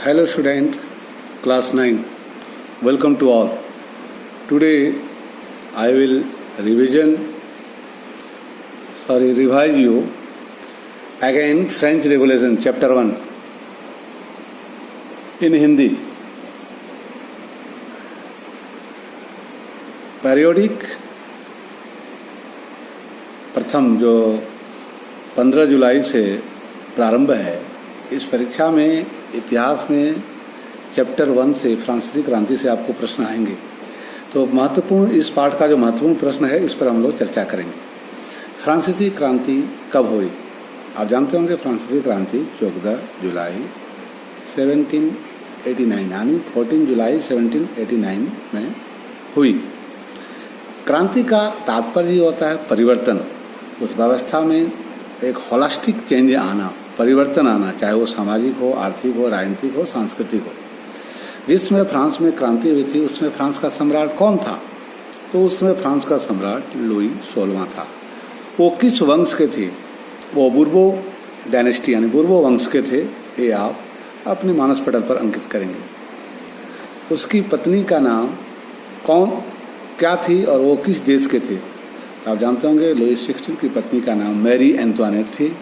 Hello student, class 9. Welcome to all. Today I will revise you again French Revolution chapter 1 in Hindi. Periodic प्रथम जो 15 जुलाई से प्रारंभ है, इस परीक्षा में इतिहास में चैप्टर 1 से फ्रांसीसी क्रांति से आपको प्रश्न आएंगे। तो महत्वपूर्ण इस पाठ का जो महत्वपूर्ण प्रश्न है, इस पर हम लोग चर्चा करेंगे। फ्रांसीसी क्रांति कब हुई? आप जानते होंगे फ्रांसीसी क्रांति 14 जुलाई 1789 यानी 14 जुलाई 1789 में हुई। क्रांति का तात्पर्य होता है परिवर्तन, उस व्यवस्था में एक होलिस्टिक चेंज आना, परिवर्तन आना, चाहे वो सामाजिक हो, आर्थिक हो, राजनीतिक हो, सांस्कृतिक हो। जिसमें फ्रांस में क्रांति हुई थी, उसमें फ्रांस का सम्राट कौन था? तो उसमें फ्रांस का सम्राट लुई 16वां था। वो किस वंश के थे? वो बुर्बो डायनेस्टी यानी बुर्बो वंश के थे। ये आप अपने मानस पटल पर अंकित करेंगे। उसकी पत्नी का नाम क्या थी और वो किस देश के थे? आप जानते होंगे लुई 16 की पत्नी का नाम मैरी एंटवानेट थी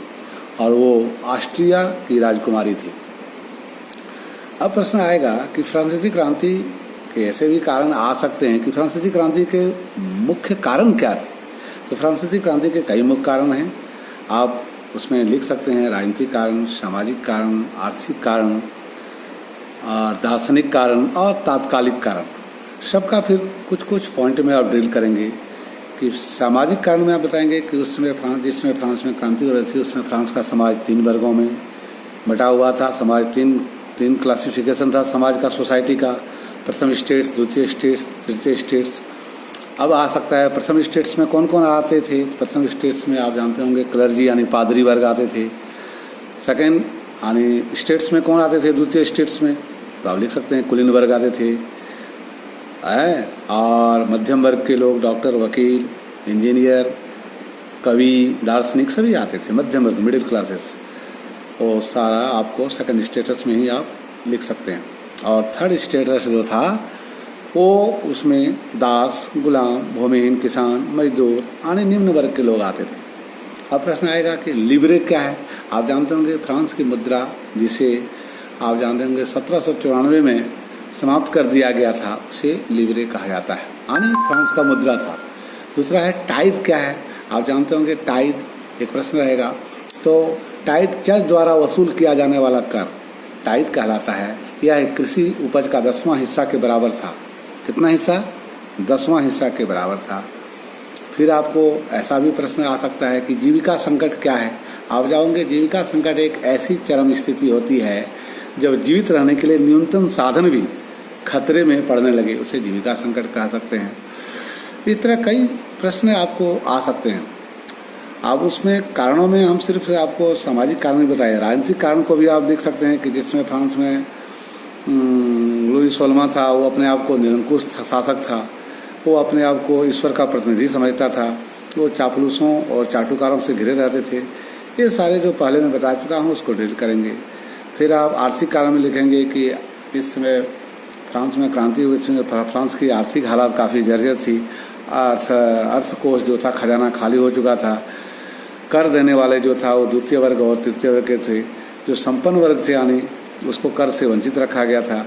और वो ऑस्ट्रिया की राजकुमारी थी। अब प्रश्न आएगा कि फ्रांसीसी क्रांति के ऐसे भी कारण आ सकते हैं कि फ्रांसीसी क्रांति के मुख्य कारण क्या थे? तो फ्रांसीसी क्रांति के कई मुख्य कारण हैं। आप उसमें लिख सकते हैं राजनीतिक कारण, सामाजिक कारण, आर्थिक कारण और दार्शनिक कारण और तात्कालिक कारण। सबका फिर कुछ कुछ पॉइंट में आप ड्रिल करेंगे कि सामाजिक कारण में आप बताएंगे कि उसमें जिसमें फ्रांस में क्रांति हो रही थी, उसमें फ्रांस का समाज 3 वर्गों में बटा हुआ था। समाज तीन क्लासिफिकेशन था समाज का, सोसाइटी का। प्रथम स्टेट्स, द्वितीय स्टेट्स, तृतीय स्टेट्स। अब आ सकता है प्रथम स्टेट्स में कौन कौन आते थे? प्रथम स्टेट्स में आप जानते होंगे क्लर्जी यानी पादरी वर्ग आते थे। सेकेंड यानी स्टेट्स में कौन आते थे? द्वितीय स्टेट्स में तो आप लिख सकते हैं कुलीन वर्ग आते थे और मध्यम वर्ग के लोग डॉक्टर, वकील, इंजीनियर, कवि, दार्शनिक सभी आते थे। मध्यम वर्ग, मिडिल क्लासेस, वो सारा आपको सेकंड स्टेटस में ही आप लिख सकते हैं। और थर्ड स्टेटस जो था वो उसमें दास, गुलाम, भूमिहीन, किसान, मजदूर यानी निम्न वर्ग के लोग आते थे। अब प्रश्न आएगा कि लिब्रे क्या है? आप जानते होंगे फ्रांस की मुद्रा, जिसे आप जानते होंगे 1794 में समाप्त कर दिया गया था, उसे लिब्रे कहा जाता है, यानी फ्रांस का मुद्रा था। दूसरा है टाइड क्या है? आप जानते होंगे टाइड, एक प्रश्न रहेगा। तो टाइड चर्च द्वारा वसूल किया जाने वाला कर टाइड कहलाता है। यह कृषि उपज का 10वां हिस्सा के बराबर था। कितना हिस्सा? 10वां हिस्सा के बराबर था। फिर आपको ऐसा भी प्रश्न आ सकता है कि जीविका संकट क्या है? आप जाओगे जीविका संकट एक ऐसी चरम स्थिति होती है जब जीवित रहने के लिए न्यूनतम साधन भी खतरे में पड़ने लगे, उसे जीविका संकट कह सकते हैं। इस तरह कई प्रश्न आपको आ सकते हैं। आप उसमें कारणों में हम सिर्फ आपको सामाजिक कारण ही बताए, राजनीतिक कारण को भी आप देख सकते हैं कि जिसमें फ्रांस में लुई 16वां था, वो अपने आप को निरंकुश शासक था। वो अपने आप को ईश्वर का प्रतिनिधि समझता था। वो चापलूसों और चाटुकारों से घिरे रहते थे। ये सारे जो पहले मैं बता चुका हूँ उसको डील करेंगे। फिर आप आर्थिक कारण में लिखेंगे कि इस समय फ्रांस में क्रांति हुई थी, फ्रांस की आर्थिक हालात काफ़ी जर्जर थी। अर्थकोष जो था, खजाना खाली हो चुका था। कर देने वाले जो था वो द्वितीय वर्ग और तृतीय वर्ग के थे। जो संपन्न वर्ग थे यानी उसको कर से वंचित रखा गया था।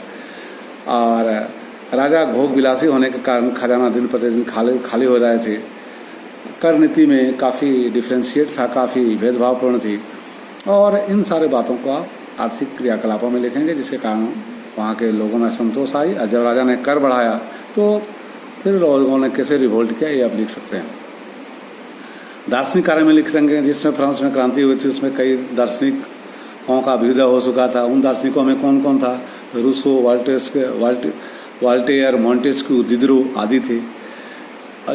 और राजा भोग विलासी होने के कारण खजाना दिन प्रतिदिन खाली हो रहे थे। कर नीति में काफ़ी डिफ्रेंशिएट था, काफ़ी भेदभावपूर्ण थी। और इन सारे बातों को आप आर्थिक क्रियाकलापों में लिखेंगे, जिसके कारण वहाँ के लोगों में संतोष आई। और जब राजा ने कर बढ़ाया तो फिर लोगों ने कैसे रिवोल्ट किया, ये आप लिख सकते हैं। दार्शनिक कार्य में लिख देंगे जिसमें फ्रांस में क्रांति हुई थी, उसमें कई दार्शनिकों का अभ्युदय हो चुका था। उन दार्शनिकों में कौन कौन था? रूसो, वाल्टेयर, मॉन्टेस्क्यू, दिदरो आदि थे,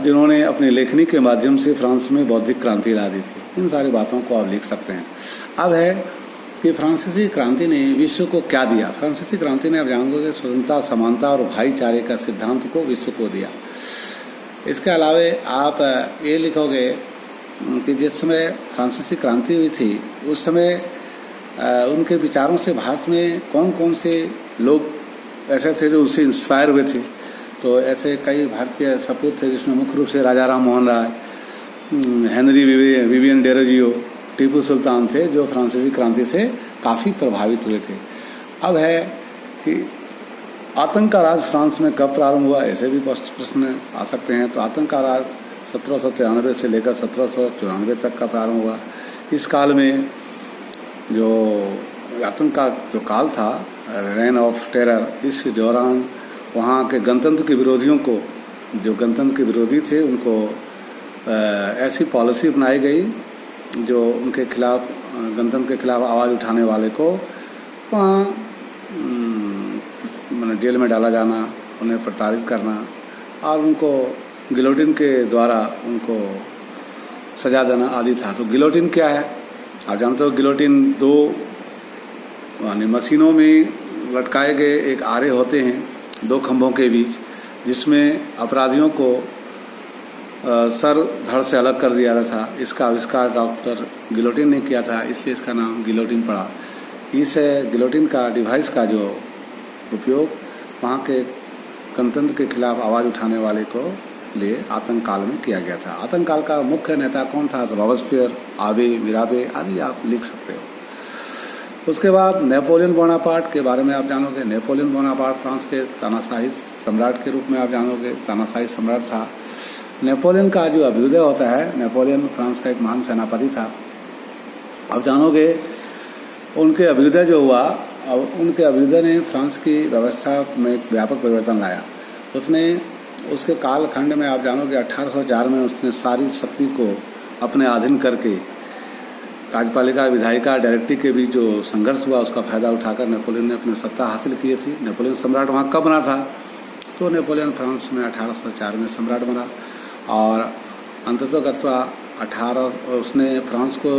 जिन्होंने अपनी लेखनी के माध्यम से फ्रांस में बौद्धिक क्रांति ला दी थी। इन सारी बातों को आप लिख सकते हैं। अब है कि फ्रांसीसी क्रांति ने विश्व को क्या दिया? फ्रांसीसी क्रांति ने आप जानोगे स्वतंत्रता, समानता और भाईचारे का सिद्धांत को विश्व को दिया। इसके अलावे आप ये लिखोगे कि जिस समय फ्रांसीसी क्रांति हुई थी उस समय उनके विचारों से भारत में कौन कौन से लोग ऐसे थे जो उससे इंस्पायर हुए थे। तो ऐसे कई भारतीय सपूत थे जिसमें मुख्य रूप से राजा Ram Mohan Roy, Henry Vivian Derozio, Tipu Sultan थे जो फ्रांसीसी क्रांति से काफ़ी प्रभावित हुए थे। अब है कि आतंक का राज फ्रांस में कब प्रारंभ हुआ, ऐसे भी प्रश्न आ सकते हैं। तो आतंक का राज 1793 से लेकर 1794 तक का प्रारंभ हुआ। इस काल में जो आतंक का जो काल था, रेन ऑफ टेरर, इस दौरान वहाँ के गणतंत्र के विरोधियों को, जो गणतंत्र के विरोधी थे, उनको ऐसी पॉलिसी अपनाई गई जो उनके खिलाफ, गणतंत्र के खिलाफ आवाज़ उठाने वाले को वहाँ जेल में डाला जाना, उन्हें प्रताड़ित करना और उनको गिलोटिन के द्वारा उनको सजा देना आदि था। तो गिलोटिन क्या है आप जानते हो। गिलोटिन दो यानी मशीनों में लटकाए गए एक आरे होते हैं दो खंभों के बीच, जिसमें अपराधियों को सर धड़ से अलग कर दिया था। इसका आविष्कार डॉक्टर गिलोटिन ने किया था, इसलिए इसका नाम गिलोटिन पड़ा। इस गिलोटिन का डिवाइस का जो उपयोग वहाँ के गणतंत्र के खिलाफ आवाज़ उठाने वाले को लिए आतंक काल में किया गया था। आतंक काल का मुख्य नेता कौन था, तो रॉबस्पियर, आबे, मिराबे आदि आप लिख सकते हो। उसके बाद नेपोलियन बोनापार्ट के बारे में आप जानोगे। नेपोलियन बोनापार्ट फ्रांस के तानाशाही सम्राट के रूप में आप जानोगे, तानाशाही सम्राट था। नेपोलियन का जो अभ्युदय होता है, नेपोलियन फ्रांस का एक महान सेनापति था। आप जानोगे उनके अभ्युदय जो हुआ, अब उनके अभ्युदय ने फ्रांस की व्यवस्था में एक व्यापक परिवर्तन लाया। उसने उसके कालखंड में आप जानोगे 1804 में उसने सारी शक्ति को अपने अधीन करके कार्यपालिका, विधायिका, डायरेक्टरी के बीच जो संघर्ष हुआ उसका फायदा उठाकर नेपोलियन ने अपनी सत्ता हासिल की थी। नेपोलियन सम्राट वहाँ कब बना था, तो नेपोलियन फ्रांस में 1804 में सम्राट बना और अंततः उसने फ्रांस को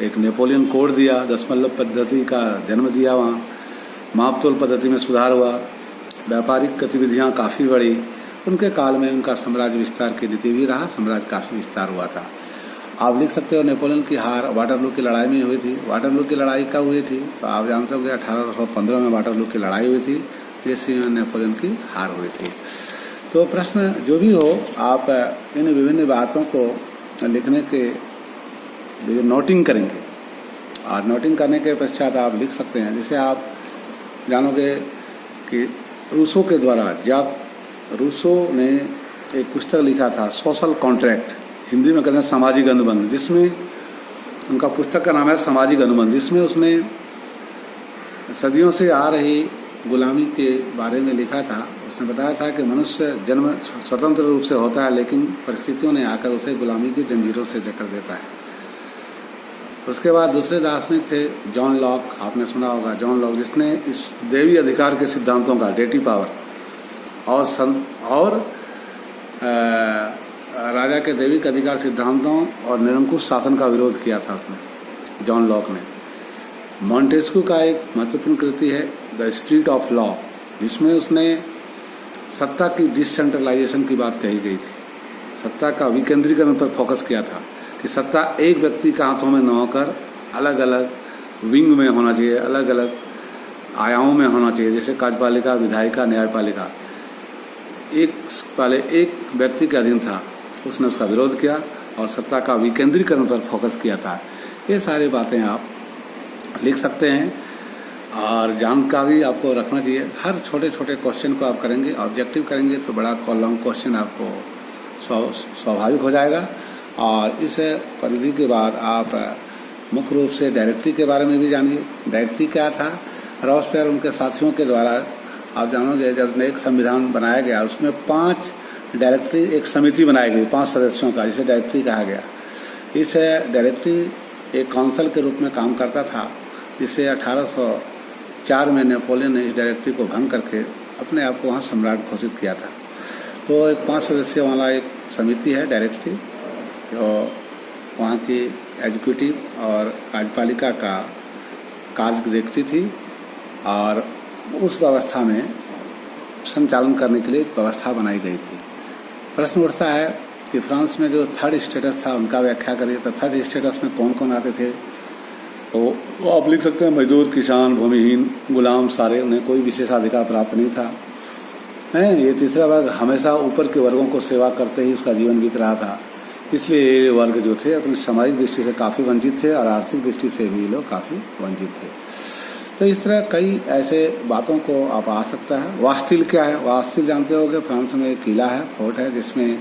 एक नेपोलियन कोड दिया, दशमलव पद्धति का जन्म दिया। वहाँ मापतोल पद्धति में सुधार हुआ, व्यापारिक गतिविधियाँ काफ़ी बढ़ी। उनके काल में उनका साम्राज्य विस्तार की नीति भी रहा, साम्राज्य काफ़ी विस्तार हुआ था। आप लिख सकते हो नेपोलियन की हार वाटरलू की लड़ाई में हुई थी। वाटरलू की लड़ाई कब हुई थी, तो आप जानते हो कि 1815 में वाटरलू की लड़ाई हुई थी, इसी में नेपोलियन की हार हुई थी। तो प्रश्न जो भी हो, आप इन विभिन्न बातों को लिखने के नोटिंग करेंगे और नोटिंग करने के पश्चात आप लिख सकते हैं। जैसे आप जानोगे कि रूसो के द्वारा, जब रूसो ने एक पुस्तक लिखा था सोशल कॉन्ट्रैक्ट, हिंदी में कहते हैं सामाजिक अनुबंध, जिसमें उनका पुस्तक का नाम है सामाजिक अनुबंध, जिसमें उसने सदियों से आ रही गुलामी के बारे में लिखा था। उसने बताया था कि मनुष्य जन्म स्वतंत्र रूप से होता है, लेकिन परिस्थितियों ने आकर उसे गुलामी की जंजीरों से जकड़ देता है। उसके बाद दूसरे दार्शनिक थे जॉन लॉक, आपने सुना होगा जॉन लॉक, जिसने इस दैवी अधिकार के सिद्धांतों का, डेटी पावर और राजा के दैविक अधिकार सिद्धांतों और निरंकुश शासन का विरोध किया था उसने, जॉन लॉक ने। मॉन्टेस्क्यू का एक महत्वपूर्ण कृति है द स्पिरिट ऑफ लॉ, जिसमें उसने सत्ता की डिसेंट्रलाइजेशन की बात कही गई थी, सत्ता का विकेंद्रीकरण पर फोकस किया था कि सत्ता एक व्यक्ति के हाथों में न होकर अलग अलग विंग में होना चाहिए, अलग अलग आयामों में होना चाहिए। जैसे कार्यपालिका, विधायिका, न्यायपालिका एक व्यक्ति के अधीन था, उसने उसका विरोध किया और सत्ता का विकेंद्रीकरण पर फोकस किया था। ये सारी बातें आप लिख सकते हैं और जानकारी आपको रखना चाहिए। हर छोटे छोटे क्वेश्चन को आप करेंगे, ऑब्जेक्टिव करेंगे तो बड़ा लॉन्ग क्वेश्चन आपको स्वाभाविक हो जाएगा। और इस परिधि के बाद आप मुख्य रूप से डायरेक्टरी के बारे में भी जानिए। डायरेक्टरी क्या था, रॉबस्पियर उनके साथियों के द्वारा आप जानोगे जब एक संविधान बनाया गया, उसमें 5 डायरेक्टरी, एक समिति बनाई गई 5 सदस्यों का, जिसे डायरेक्टरी कहा गया। इस डायरेक्टरी एक काउंसिल के रूप में काम करता था, जिसे 1804 में नेपोलियन ने इस डायरेक्टरी को भंग करके अपने आप को वहाँ सम्राट घोषित किया था। तो एक 5 सदस्यों वाला एक समिति है डायरेक्टरी, जो वहाँ की एग्जीक्यूटिव और कार्यपालिका का कार्य देखती थी और उस व्यवस्था में संचालन करने के लिए एक व्यवस्था बनाई गई थी। प्रश्न उठता है कि फ्रांस में जो थर्ड स्टेटस था उनका व्याख्या करिए। तो थर्ड स्टेटस में कौन कौन आते थे, तो आप लिख सकते हैं मजदूर, किसान, भूमिहीन, गुलाम सारे, उन्हें कोई विशेषाधिकार प्राप्त नहीं था। हैं, ये तीसरा वर्ग हमेशा ऊपर के वर्गों को सेवा करते ही उसका जीवन बीत रहा था। इसलिए ये वर्ग जो थे अपनी सामाजिक दृष्टि से काफ़ी वंचित थे और आर्थिक दृष्टि से भी लोग काफ़ी वंचित थे। तो इस तरह कई ऐसे बातों को आप आ सकता है। वास्तिल क्या है? वास्तिल जानते होंगे, फ्रांस में एक किला है, फोर्ट है, जिसमें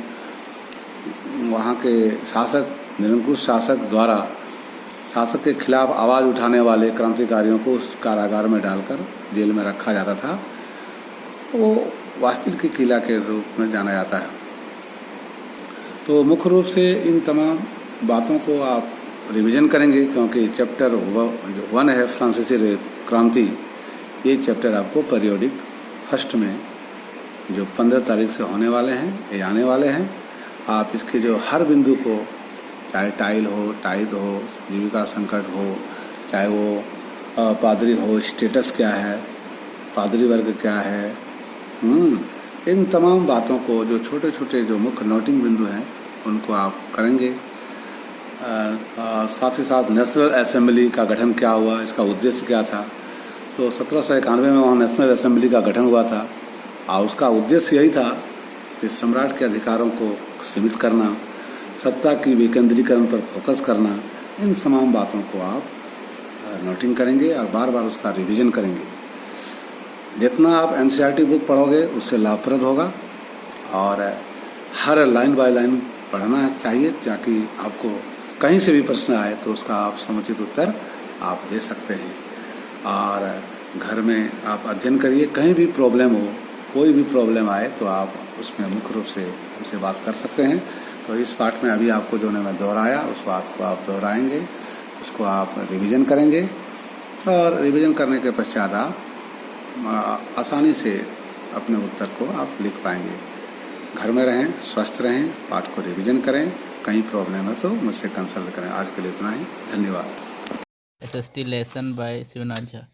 वहाँ के शासक, निरंकुश शासक द्वारा शासक के खिलाफ आवाज़ उठाने वाले क्रांतिकारियों को उस कारागार में डालकर जेल में रखा जाता था। वो वास्तिल के किला के रूप में जाना जाता है। तो मुख्य रूप से इन तमाम बातों को आप रिवीजन करेंगे, क्योंकि चैप्टर जो 1 है फ्रांसीसी क्रांति, ये चैप्टर आपको पीरियोडिक फर्स्ट में जो 15 तारीख से होने वाले हैं, ये आने वाले हैं। आप इसके जो हर बिंदु को, चाहे टाइल हो, टाइद हो, जीविका संकट हो, चाहे वो पादरी हो, स्टेटस क्या है, पादरी वर्ग क्या है, इन तमाम बातों को, जो छोटे छोटे जो मुख्य नोटिंग बिंदु हैं, उनको आप करेंगे। साथ ही साथ नेशनल असेंबली का गठन क्या हुआ, इसका उद्देश्य क्या था। तो 1791 में वहाँ नेशनल असेंबली का गठन हुआ था और उसका उद्देश्य यही था कि सम्राट के अधिकारों को सीमित करना, सत्ता की विकेंद्रीकरण पर फोकस करना। इन तमाम बातों को आप नोटिंग करेंगे और बार बार उसका रिवीजन करेंगे। जितना आप एनसीईआरटी बुक पढ़ोगे उससे लाभप्रद होगा और हर लाइन बाय लाइन पढ़ना चाहिए, ताकि आपको कहीं से भी प्रश्न आए तो उसका आप समुचित उत्तर आप दे सकते हैं। और घर में आप अध्ययन करिए, कहीं भी प्रॉब्लम हो, कोई भी प्रॉब्लम आए तो आप उसमें मुख्य रूप से हमसे बात कर सकते हैं। तो इस पाठ में अभी आपको जो मैं दोहराया उस बात को आप दोहराएंगे, उसको आप रिवीजन करेंगे और रिवीजन करने के पश्चात आप आसानी से अपने उत्तर को आप लिख पाएंगे। घर में रहें, स्वस्थ रहें, पाठ को रिवीजन करें, कहीं प्रॉब्लम है तो मुझसे कंसल्ट करें। आज के लिए इतना ही, धन्यवाद। SST lesson by Shivnath Jha.